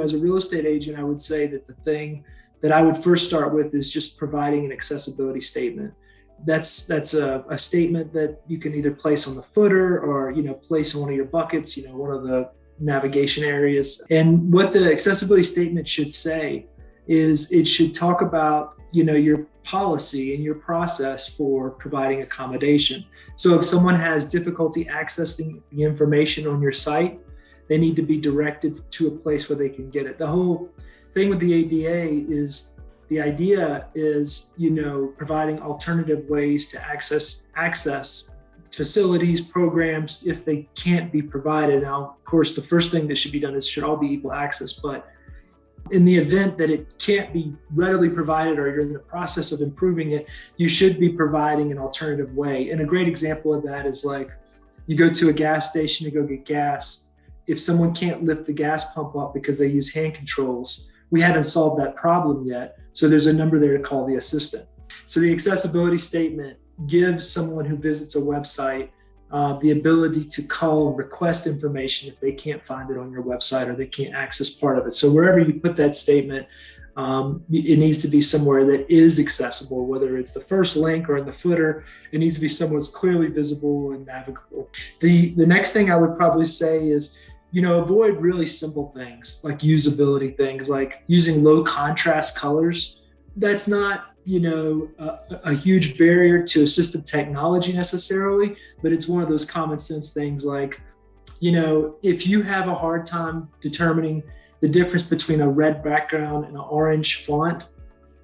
as a real estate agent, I would say that the thing that I would first start with is just providing an accessibility statement. That's a statement that you can either place on the footer or, place on one of your buckets, one of the navigation areas. And what the accessibility statement should say is it should talk about, your policy and your process for providing accommodation. So if someone has difficulty accessing the information on your site, they need to be directed to a place where they can get it. The whole thing with the ADA is the idea is, providing alternative ways to access facilities, programs, if they can't be provided. Now, of course, the first thing that should be done is should all be equal access, but in the event that it can't be readily provided or you're in the process of improving it, you should be providing an alternative way. And a great example of that is like you go to a gas station to go get gas. If someone can't lift the gas pump up because they use hand controls, we haven't solved that problem yet. So there's a number there to call the assistant. So the accessibility statement gives someone who visits a website the ability to call and request information if they can't find it on your website or they can't access part of it. So wherever you put that statement, it needs to be somewhere that is accessible, whether it's the first link or in the footer. It needs to be somewhere that's clearly visible and navigable. The next thing I would probably say is, avoid really simple things like usability things, like using low contrast colors. That's not a huge barrier to assistive technology necessarily, but it's one of those common sense things like, if you have a hard time determining the difference between a red background and an orange font,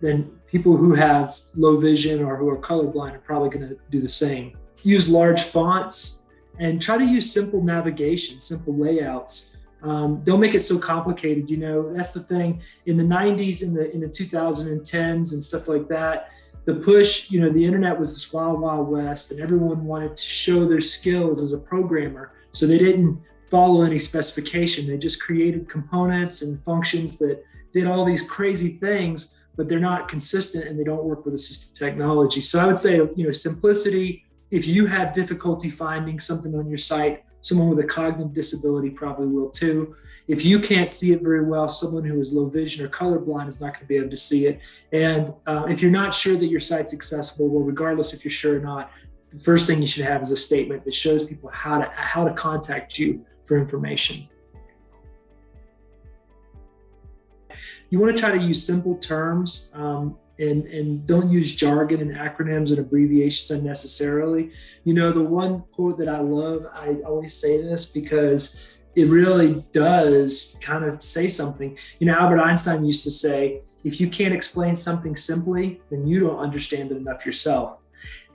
then people who have low vision or who are colorblind are probably going to do the same. Use large fonts and try to use simple navigation, simple layouts. Don't make it so complicated. That's the thing. In the 90s, in the 2010s and stuff like that, the push, the internet was this wild, wild west, and everyone wanted to show their skills as a programmer. So they didn't follow any specification. They just created components and functions that did all these crazy things, but they're not consistent and they don't work with assistive technology. So I would say, simplicity. If you have difficulty finding something on your site, someone with a cognitive disability probably will too. If you can't see it very well, someone who is low vision or colorblind is not going to be able to see it. And if you're not sure that your site's accessible, well, regardless if you're sure or not, the first thing you should have is a statement that shows people how to contact you for information. You want to try to use simple terms and don't use jargon and acronyms and abbreviations unnecessarily. The one quote that I love, I always say this because it really does kind of say something. Albert Einstein used to say, if you can't explain something simply, then you don't understand it enough yourself.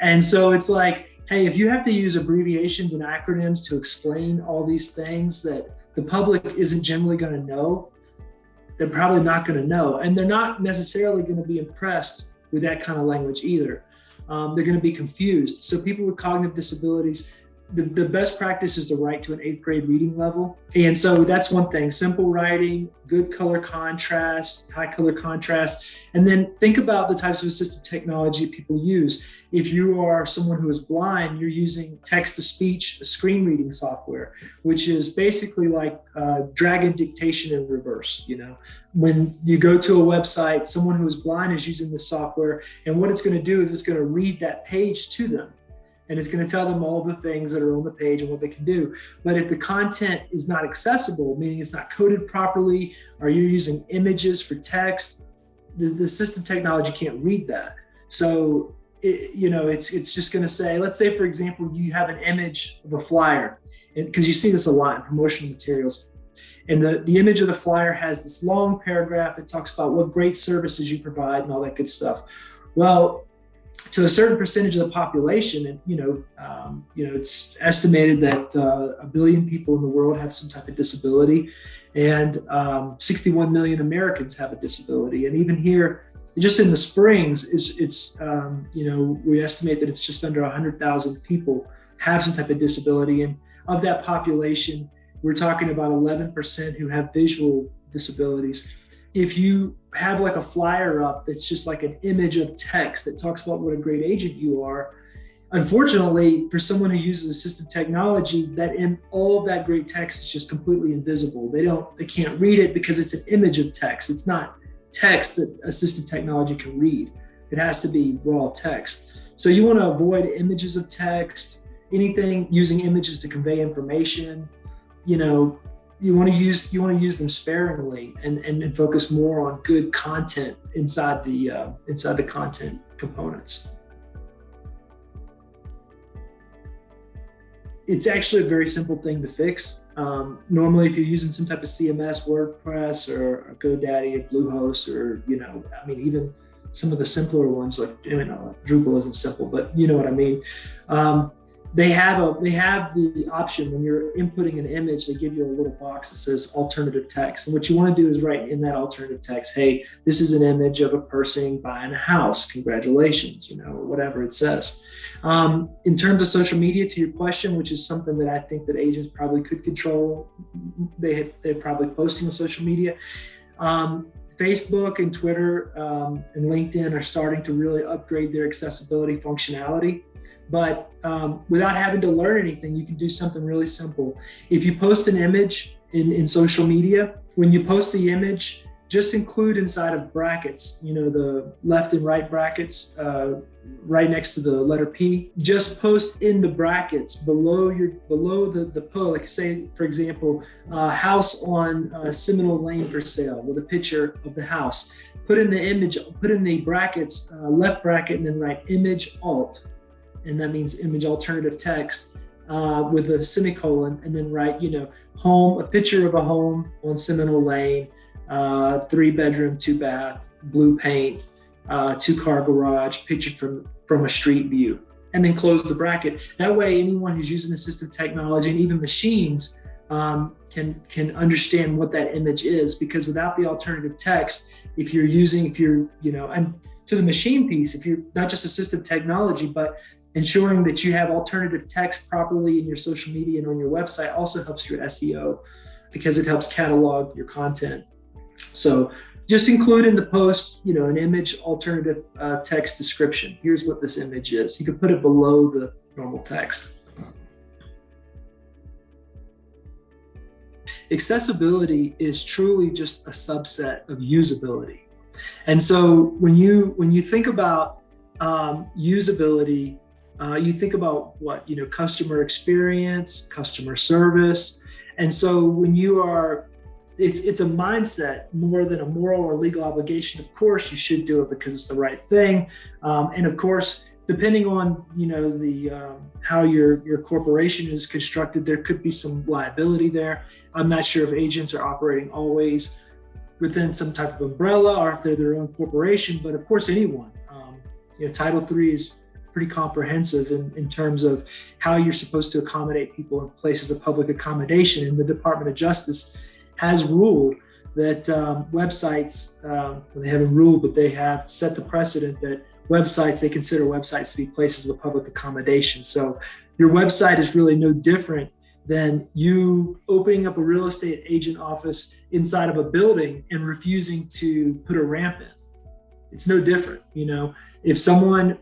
And so it's like, hey, if you have to use abbreviations and acronyms to explain all these things that the public isn't generally going to know, they're probably not going to know. And they're not necessarily going to be impressed with that kind of language either. They're going to be confused. So people with cognitive disabilities, the best practice is to write to an 8th grade reading level. And so that's one thing, simple writing, good color contrast, high color contrast. And then think about the types of assistive technology people use. If you are someone who is blind, you're using text-to-speech screen reading software, which is basically like dragon dictation in reverse. When you go to a website, someone who is blind is using the software, and what it's going to do is it's going to read that page to them. And it's going to tell them all the things that are on the page and what they can do. But if the content is not accessible, meaning it's not coded properly, or you're using images for text, the system technology can't read that. So, it's just going to say, let's say, for example, you have an image of a flyer, because you see this a lot in promotional materials. And the image of the flyer has this long paragraph that talks about what great services you provide and all that good stuff. Well, to a certain percentage of the population, and it's estimated that 1 billion people in the world have some type of disability, and 61 million Americans have a disability. And even here, just in the Springs, we estimate that it's just under 100,000 people have some type of disability, and of that population, we're talking about 11% who have visual disabilities. If you have like a flyer up that's just like an image of text that talks about what a great agent you are, Unfortunately, for someone who uses assistive technology, all of that great text is just completely invisible. They can't read it because it's an image of text. It's not text that assistive technology can read. It has to be raw text. So you want to avoid images of text, anything using images to convey information. You want to use them sparingly and focus more on good content inside the content components. It's actually a very simple thing to fix. Normally, if you're using some type of CMS, WordPress or GoDaddy, Bluehost, or even some of the simpler ones like Drupal isn't simple, but you know what I mean. They have the option when you're inputting an image. They give you a little box that says alternative text, and what you want to do is write in that alternative text, "Hey, this is an image of a person buying a house. Congratulations," or whatever it says. In terms of social media, to your question, which is something that I think that agents probably could control, they're probably posting on social media. Facebook and Twitter and LinkedIn are starting to really upgrade their accessibility functionality. But without having to learn anything, you can do something really simple. If you post an image in social media, when you post the image, just include inside of brackets, the left and right brackets, right next to the letter P. Just post in the brackets below the post. Like say, for example, house on Seminole Lane for sale with a picture of the house. Put in the brackets, left bracket and then write image alt. And that means image alternative text with a semicolon, and then write, home, a picture of a home on Seminole Lane, 3-bedroom, 2-bath, blue paint, 2-car garage, pictured from a street view, and then close the bracket. That way, anyone who's using assistive technology and even machines can understand what that image is, because without the alternative text, if you're and to the machine piece, if you're not just assistive technology, but ensuring that you have alternative text properly in your social media and on your website also helps your SEO, because it helps catalog your content. So just include in the post, an image alternative text description. Here's what this image is. You can put it below the normal text. Accessibility is truly just a subset of usability. And so when you think about usability, you think about what, customer experience, customer service. And so when it's a mindset more than a moral or legal obligation. Of course, you should do it because it's the right thing. And of course, depending on, how your corporation is constructed, there could be some liability there. I'm not sure if agents are operating always within some type of umbrella or if they're their own corporation, but of course, anyone. Title III is pretty comprehensive in terms of how you're supposed to accommodate people in places of public accommodation. And the Department of Justice has ruled that websites, they haven't ruled, but they have set the precedent that they consider websites to be places of public accommodation. So your website is really no different than you opening up a real estate agent office inside of a building and refusing to put a ramp in. It's no different. If someone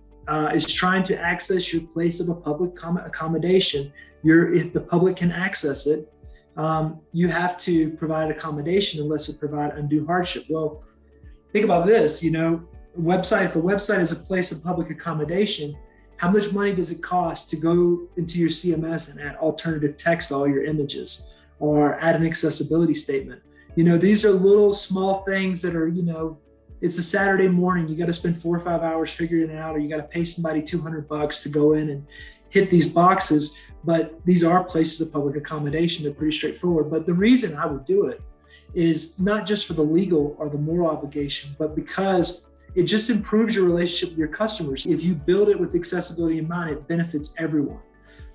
is trying to access your place of a public accommodation, if the public can access it, you have to provide accommodation unless it provide undue hardship. Well, think about this, if a website is a place of public accommodation, how much money does it cost to go into your CMS and add alternative text to all your images or add an accessibility statement? These are little small things that are, it's a Saturday morning, you got to spend 4 or 5 hours figuring it out, or you got to pay somebody $200 to go in and hit these boxes. But these are places of public accommodation. They're pretty straightforward. But the reason I would do it is not just for the legal or the moral obligation, but because it just improves your relationship with your customers. If you build it with accessibility in mind, it benefits everyone.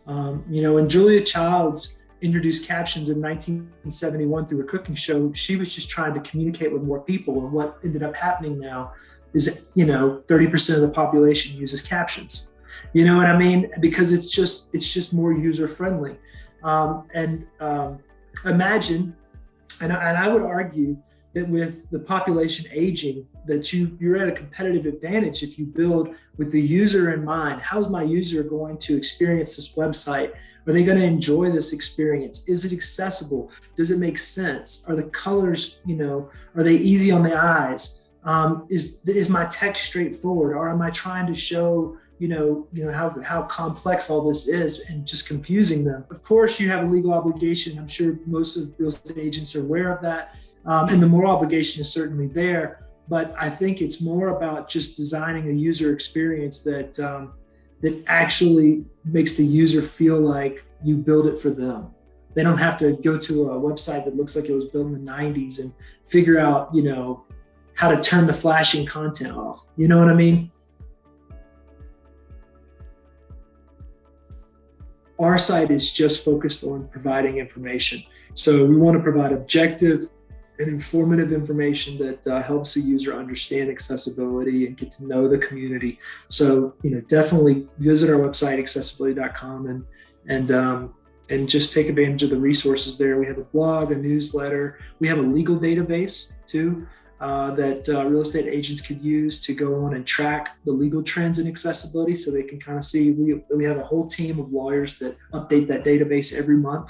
When Julia Childs introduced captions in 1971 through a cooking show, she was just trying to communicate with more people. And what ended up happening now is, 30% of the population uses captions. You know what I mean? Because it's just more user friendly. Imagine, and I would argue that with the population aging, that you're at a competitive advantage if you build with the user in mind. How's my user going to experience this website? Are they going to enjoy this experience? Is it accessible? Does it make sense? Are the colors, are they easy on the eyes? Is my text straightforward, or am I trying to show how complex all this is and just confusing them? Of course, you have a legal obligation. I'm sure most of real estate agents are aware of that. And the moral obligation is certainly there. But I think it's more about just designing a user experience that actually makes the user feel like you build it for them. They don't have to go to a website that looks like it was built in the 90s and figure out, how to turn the flashing content off. You know what I mean? Our site is just focused on providing information. So we want to provide objective and informative information that helps the user understand accessibility and get to know the community. So, definitely visit our website, accessibility.com, and just take advantage of the resources there. We have a blog, a newsletter. We have a legal database too that real estate agents could use to go on and track the legal trends in accessibility, so they can kind of see. We have a whole team of lawyers that update that database every month.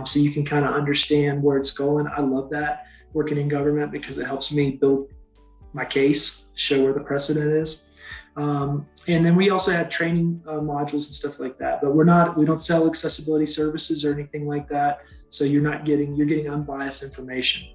So you can kind of understand where it's going. I love that, working in government, because it helps me build my case, show where the precedent is. And then we also have training modules and stuff like that, but we don't sell accessibility services or anything like that. So you're getting unbiased information.